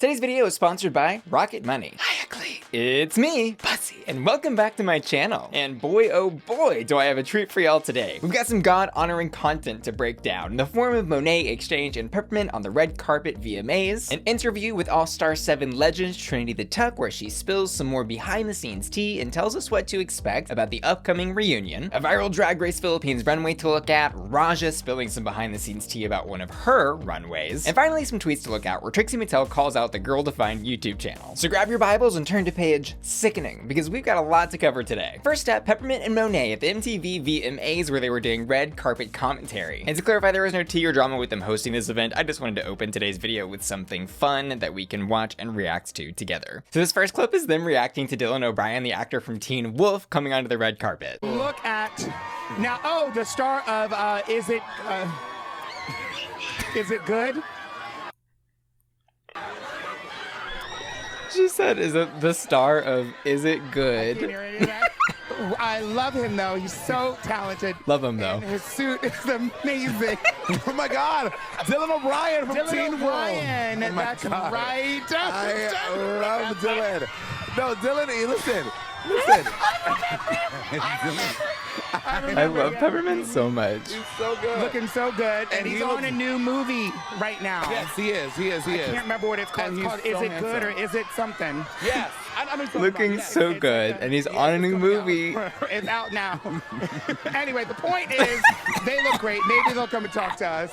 Today's video is sponsored by Rocket Money. Hi, Ugly. It's me, Bussy, and welcome back to my channel. And boy, oh boy, do I have a treat for y'all today. We've got some God-honoring content to break down in the form of Monet, Exchange, and Peppermint on the red carpet VMAs, an interview with AS7 legend Trinity the Tuck where she spills some more behind-the-scenes tea and tells us what to expect about the upcoming reunion, a viral Drag Race Philippines runway to look at, Raja spilling some behind-the-scenes tea about one of her runways, and finally some tweets to look at where Trixie Mattel calls out the girl-defined YouTube channel. So grab your Bibles and turn to page sickening, because we've got a lot to cover today. First up, Peppermint and Monet at the MTV VMAs where they were doing red carpet commentary. And to clarify, there was no tea or drama with them hosting this event. I just wanted to open today's video with something fun that we can watch and react to together. So this first clip is them reacting to Dylan O'Brien, the actor from Teen Wolf, coming onto the red carpet. Look at, now, oh, the star of, Is It Good? She said, is it the star of Is It Good? I can't hear any of that. I love him though. He's so talented. Love him though. And his suit is amazing. Oh my God, Dylan O'Brien from Teen Wolf. O'Brien. Oh my That's God. right. I love Dylan. No, Dylan, listen. I love Peppermint so much. He's so good. Looking so good. And he's on a new movie right now. Yes, he is. I can't remember what it's called. And It's called he's Is so It Good or handsome. Is It Something? Yes. I know Looking so good, and he's on a new movie. It's out now. Anyway, the point is, they look great. Maybe they'll come and talk to us.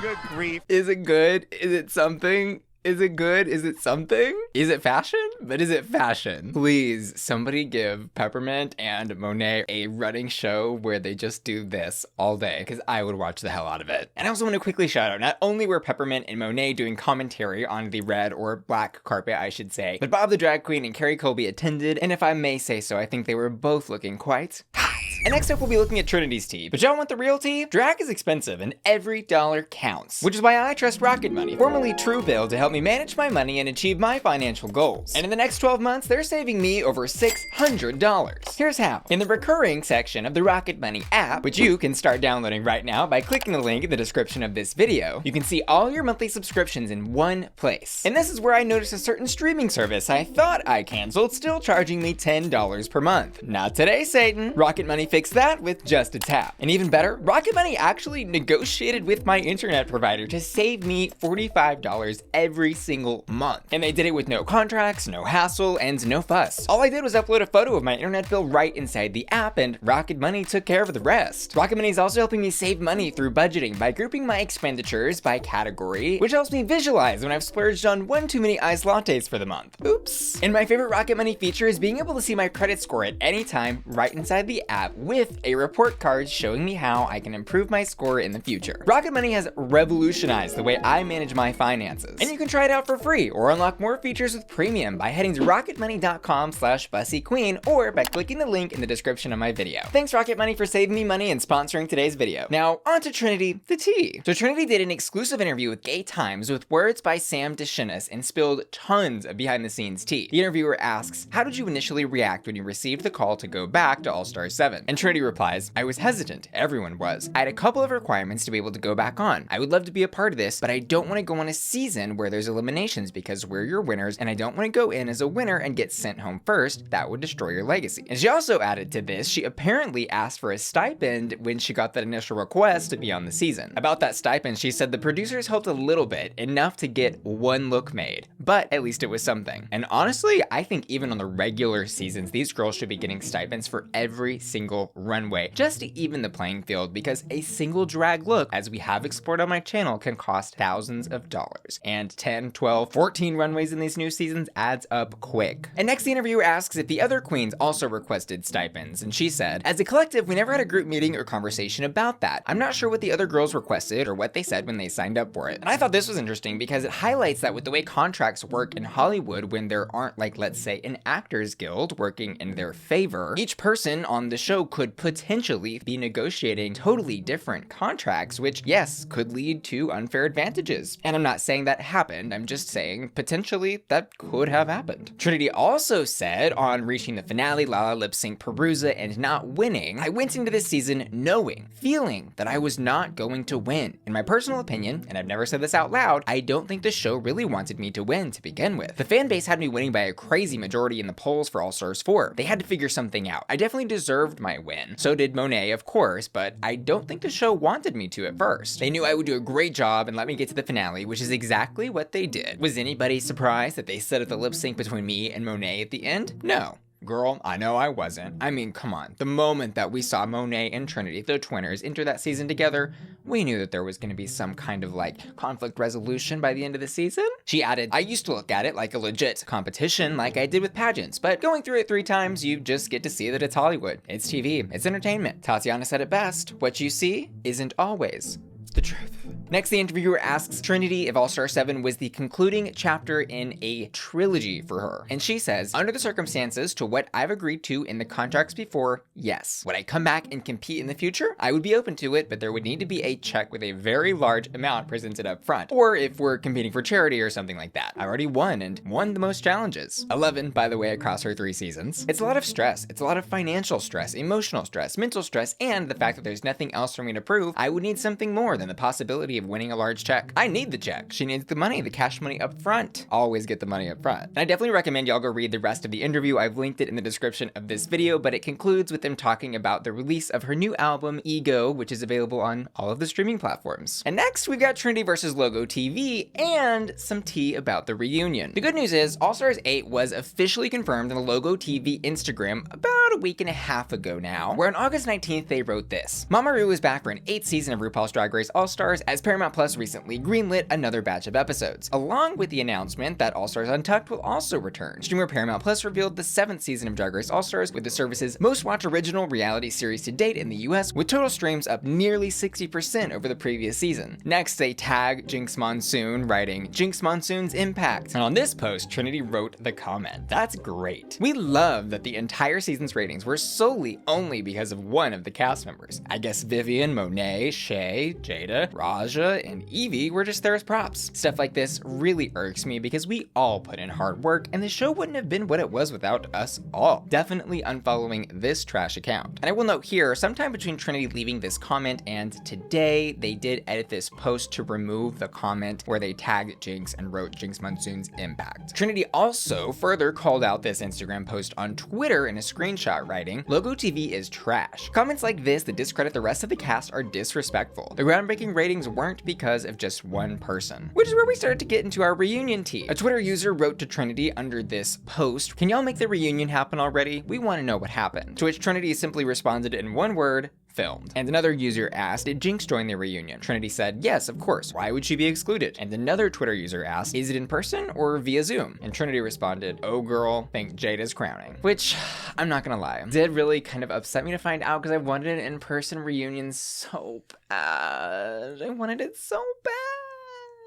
Good grief. Is it good? Is it something? Is it good? Is it something? Is it fashion? But is it fashion? Please, somebody give Peppermint and Monet a running show where they just do this all day, because I would watch the hell out of it. And I also want to quickly shout out, not only were Peppermint and Monet doing commentary on the red or black carpet, I should say, but Bob the Drag Queen and Kerri Colby attended, and if I may say so, I think they were both looking quite hot. And next up, we'll be looking at Trinity's tea. But y'all want the real tea? Drag is expensive, and every dollar counts. Which is why I trust Rocket Money, formerly Truebill, to help me manage my money and achieve my financial goals. And in the next 12 months, they're saving me over $600. Here's how. In the recurring section of the Rocket Money app, which you can start downloading right now by clicking the link in the description of this video, you can see all your monthly subscriptions in one place. And this is where I noticed a certain streaming service I thought I canceled still charging me $10 per month. Not today, Satan. Rocket Money fixed that with just a tap. And even better, Rocket Money actually negotiated with my internet provider to save me $45 every single month. And they did it with no contracts, no hassle, and no fuss. All I did was upload a photo of my internet bill right inside the app, and Rocket Money took care of the rest. Rocket Money is also helping me save money through budgeting by grouping my expenditures by category, which helps me visualize when I've splurged on one too many iced lattes for the month. Oops. And my favorite Rocket Money feature is being able to see my credit score at any time right inside the app with a report card showing me how I can improve my score in the future. Rocket Money has revolutionized the way I manage my finances. And you can try it out for free or unlock more features with premium by heading to rocketmoney.com/bussyqueen or by clicking the link in the description of my video. Thanks Rocket Money for saving me money and sponsoring today's video. Now on to Trinity the tea. So Trinity did an exclusive interview with Gay Times with words by Sam DeShinis and spilled tons of behind the scenes tea. The interviewer asks, how did you initially react when you received the call to go back to All-Star 7? And Trinity replies, I was hesitant, everyone was. I had a couple of requirements to be able to go back on. I would love to be a part of this, but I don't want to go on a season where there's eliminations because we're your winners, and I don't want to go in as a winner and get sent home first. That would destroy your legacy. And she also added to this, she apparently asked for a stipend when she got that initial request to be on the season. About that stipend, she said the producers helped a little bit, enough to get one look made, but at least it was something. And honestly, I think even on the regular seasons, these girls should be getting stipends for every single runway, just to even the playing field, because a single drag look, as we have explored on my channel, can cost thousands of dollars. And 10, 12, 14 runways in these new seasons adds up quick. And next, the interviewer asks if the other queens also requested stipends, and she said, as a collective, we never had a group meeting or conversation about that. I'm not sure what the other girls requested or what they said when they signed up for it. And I thought this was interesting because it highlights that with the way contracts work in Hollywood, when there aren't, like, let's say, an actors guild working in their favor, each person on the show show could potentially be negotiating totally different contracts, which, yes, could lead to unfair advantages. And I'm not saying that happened, I'm just saying potentially that could have happened. Trinity also said on reaching the finale, Lala lip sync Perusa and not winning, I went into this season knowing, feeling that I was not going to win. In my personal opinion, and I've never said this out loud, I don't think the show really wanted me to win to begin with. The fan base had me winning by a crazy majority in the polls for All Stars 4. They had to figure something out. I definitely deserved my win. So did Monet, of course, but I don't think the show wanted me to at first. They knew I would do a great job and let me get to the finale, which is exactly what they did. Was anybody surprised that they set up the lip sync between me and Monet at the end? No. Girl, I know I wasn't. I mean, come on. The moment that we saw Monet and Trinity, the twinners, enter that season together, we knew that there was going to be some kind of conflict resolution by the end of the season. She added, I used to look at it like a legit competition like I did with pageants, but going through it 3 times, you just get to see that it's Hollywood. It's TV. It's entertainment. Tatiana said it best. What you see isn't always the truth. Next, the interviewer asks Trinity if All-Star 7 was the concluding chapter in a trilogy for her. And she says, under the circumstances to what I've agreed to in the contracts before, yes. Would I come back and compete in the future? I would be open to it, but there would need to be a check with a very large amount presented up front. Or if we're competing for charity or something like that. I already won and won the most challenges. 11, by the way, across her 3 seasons. It's a lot of stress. It's a lot of financial stress, emotional stress, mental stress, and the fact that there's nothing else for me to prove. I would need something more than the possibility of winning a large check. I need the check. She needs the money, the cash money up front. Always get the money up front. And I definitely recommend y'all go read the rest of the interview. I've linked it in the description of this video, but it concludes with them talking about the release of her new album, Ego, which is available on all of the streaming platforms. And next, we've got Trinity versus Logo TV and some tea about the reunion. The good news is, All Stars 8 was officially confirmed on the Logo TV Instagram about a week and a half ago now, where on August 19th, they wrote this. Mamaru is back for an 8th season of RuPaul's Drag Race All Stars as Paramount Plus recently greenlit another batch of episodes, along with the announcement that All Stars Untucked will also return. Streamer Paramount Plus revealed the 7th season of Drag Race All Stars with the service's most watched original reality series to date in the US, with total streams up nearly 60% over the previous season. Next, they tag Jinx Monsoon, writing, Jinx Monsoon's impact. And on this post, Trinity wrote the comment. That's great. We love that the entire season's ratings were solely only because of one of the cast members. I guess Vivian, Monet, Shay, Jada, Raja, and Evie were just there as props. Stuff like this really irks me because we all put in hard work and the show wouldn't have been what it was without us all. Definitely unfollowing this trash account. And I will note here, sometime between Trinity leaving this comment and today, they did edit this post to remove the comment where they tagged Jinx and wrote Jinx Monsoon's impact. Trinity also further called out this Instagram post on Twitter in a screenshot, writing, Logo TV is trash. Comments like this that discredit the rest of the cast are disrespectful. The groundbreaking ratings weren't because of just one person. Which is where we started to get into our reunion tea. A Twitter user wrote to Trinity under this post, can y'all make the reunion happen already? We want to know what happened. To which Trinity simply responded in one word, filmed. And another user asked, did Jinx join the reunion? Trinity said, yes, of course. Why would she be excluded? And another Twitter user asked, is it in person or via Zoom? And Trinity responded, oh girl, think Jada's crowning. Which, I'm not gonna lie, did really kind of upset me to find out because I wanted an in-person reunion so bad. I wanted it so bad.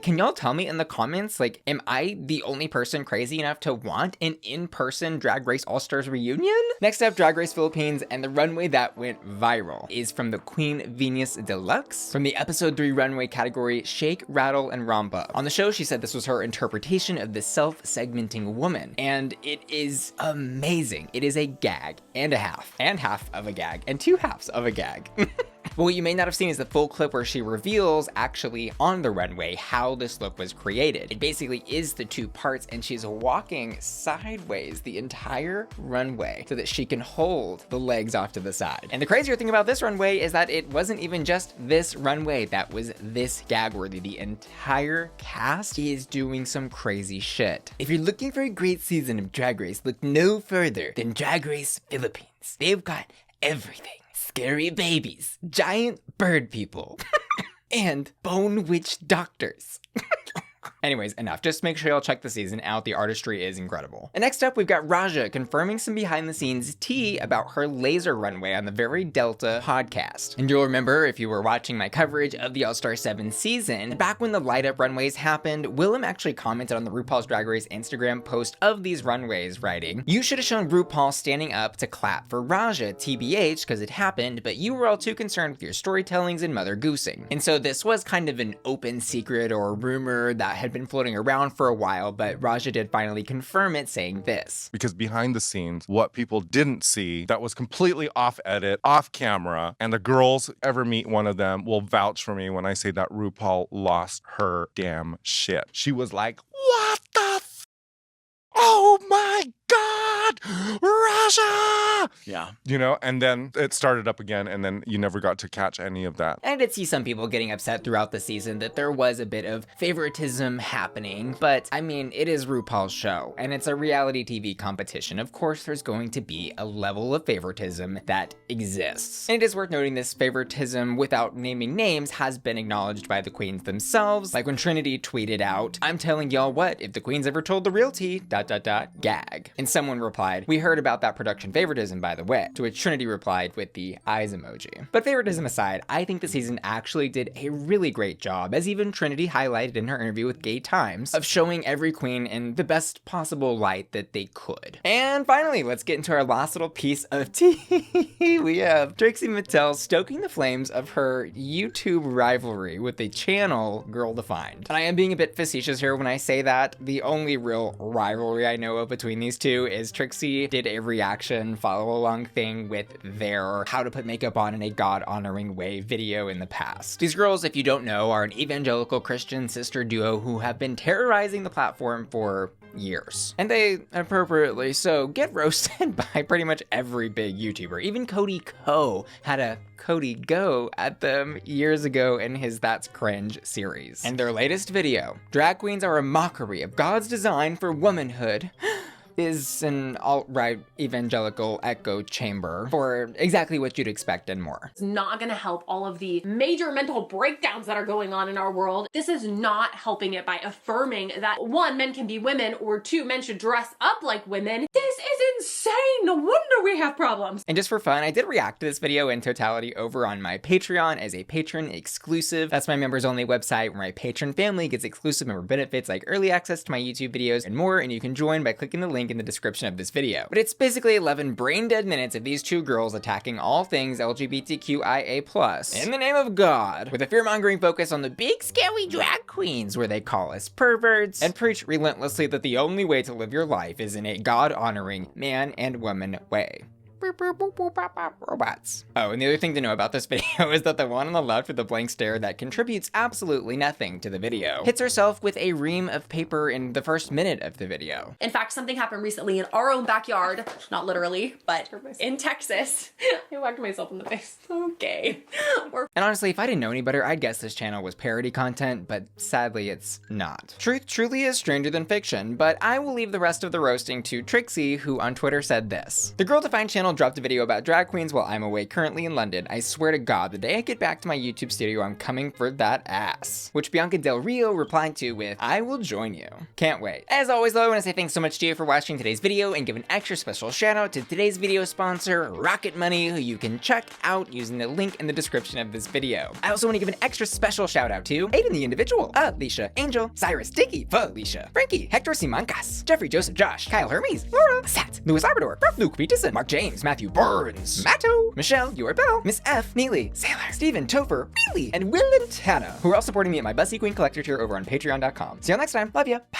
Can y'all tell me in the comments, am I the only person crazy enough to want an in-person Drag Race All-Stars reunion? Next up, Drag Race Philippines, and the runway that went viral is from the Queen Viñas Deluxe from the episode 3 runway category Shake, Rattle, and Romp Up. On the show, she said this was her interpretation of the self-segmenting woman, and it is amazing. It is a gag and a half of a gag, and 2 halves of a gag. But what you may not have seen is the full clip where she reveals actually on the runway how this look was created. It basically is the 2 parts and she's walking sideways the entire runway so that she can hold the legs off to the side. And the crazier thing about this runway is that it wasn't even just this runway that was this gag worthy. The entire cast is doing some crazy shit. If you're looking for a great season of Drag Race, look no further than Drag Race Philippines. They've got everything. Scary babies, giant bird people, and bone witch doctors. Anyways, enough. Just make sure y'all check the season out. The artistry is incredible. And next up, we've got Raja confirming some behind the scenes tea about her laser runway on the Very Delta podcast. And you'll remember if you were watching my coverage of the All-Star 7 season, back when the light up runways happened, Willem actually commented on the RuPaul's Drag Race Instagram post of these runways, writing, "You should have shown RuPaul standing up to clap for Raja, TBH, because it happened, but you were all too concerned with your storytellings and mother goosing." And so this was kind of an open secret or rumor that had been floating around for a while, but Raja did finally confirm it, saying this. Because behind the scenes, what people didn't see that was completely off edit, off camera, and the girls ever meet one of them will vouch for me when I say that RuPaul lost her damn shit. She was like, what the oh my God, Raja! Yeah. You know, and then it started up again, and then you never got to catch any of that. I did see some people getting upset throughout the season that there was a bit of favoritism happening, but I mean, it is RuPaul's show, and it's a reality TV competition. Of course, there's going to be a level of favoritism that exists. And it is worth noting this favoritism, without naming names, has been acknowledged by the queens themselves, like when Trinity tweeted out, "I'm telling y'all what, if the queens ever told the real tea, ... gag." And someone replied, "We heard about that production favoritism, by the way," to which Trinity replied with the eyes emoji. But favoritism aside, I think the season actually did a really great job, as even Trinity highlighted in her interview with Gay Times, of showing every queen in the best possible light that they could. And finally, let's get into our last little piece of tea. We have Trixie Mattel stoking the flames of her YouTube rivalry with the channel Girl Defined. And I am being a bit facetious here when I say that. The only real rivalry I know of between these two is Trixie did a reaction follow along thing with their how to put makeup on in a God-honoring way video in the past. These girls, if you don't know, are an evangelical Christian sister duo who have been terrorizing the platform for years. And they, appropriately so, get roasted by pretty much every big YouTuber. Even Cody Ko had a Cody go at them years ago in his That's Cringe series. And their latest video, "Drag Queens Are a Mockery of God's Design for Womanhood," is an alt-right evangelical echo chamber for exactly what you'd expect and more. It's not gonna help all of the major mental breakdowns that are going on in our world. This is not helping it by affirming that one, men can be women, or two, men should dress up like women. This is insane. No wonder we have problems. And just for fun, I did react to this video in totality over on my Patreon as a patron exclusive. That's my members only website where my patron family gets exclusive member benefits like early access to my YouTube videos and more, and you can join by clicking the link in the description of this video. But it's basically 11 brain dead minutes of these two girls attacking all things LGBTQIA+ in the name of God, with a fear-mongering focus on the big scary drag queens where they call us perverts and preach relentlessly that the only way to live your life is in a God-honoring man and woman way. Robots. Oh, and the other thing to know about this video is that the one on the left with the blank stare that contributes absolutely nothing to the video hits herself with a ream of paper in the first minute of the video. In fact, something happened recently in our own backyard, not literally, but in Texas. I whacked myself in the face. Okay. And honestly, if I didn't know any better, I'd guess this channel was parody content, but sadly it's not. Truth truly is stranger than fiction, but I will leave the rest of the roasting to Trixie, who on Twitter said this. "The Girl Defined channel dropped a video about drag queens while I'm away currently in London. I swear to God, the day I get back to my YouTube studio, I'm coming for that ass." Which Bianca Del Rio replied to with, "I will join you." Can't wait. As always though, I want to say thanks so much to you for watching today's video and give an extra special shout out to today's video sponsor, Rocket Money, who you can check out using the link in the description of this video. I also want to give an extra special shout out to Aiden the Individual, Alicia, Angel, Cyrus, Dicky, Felicia, Frankie, Hector Simancas, Jeffrey, Joseph, Josh, Kyle Hermes, Laura, Sat, Louis Labrador, Luke Peterson, Mark James, Matthew Burns, Matto, Michelle, Bell, Miss F, Neely, Sailor, Steven, Topher, Wheelie, and Will and Tana, who are all supporting me at my Bussy Queen Collector tier over on patreon.com. See you all next time. Love ya. Bye.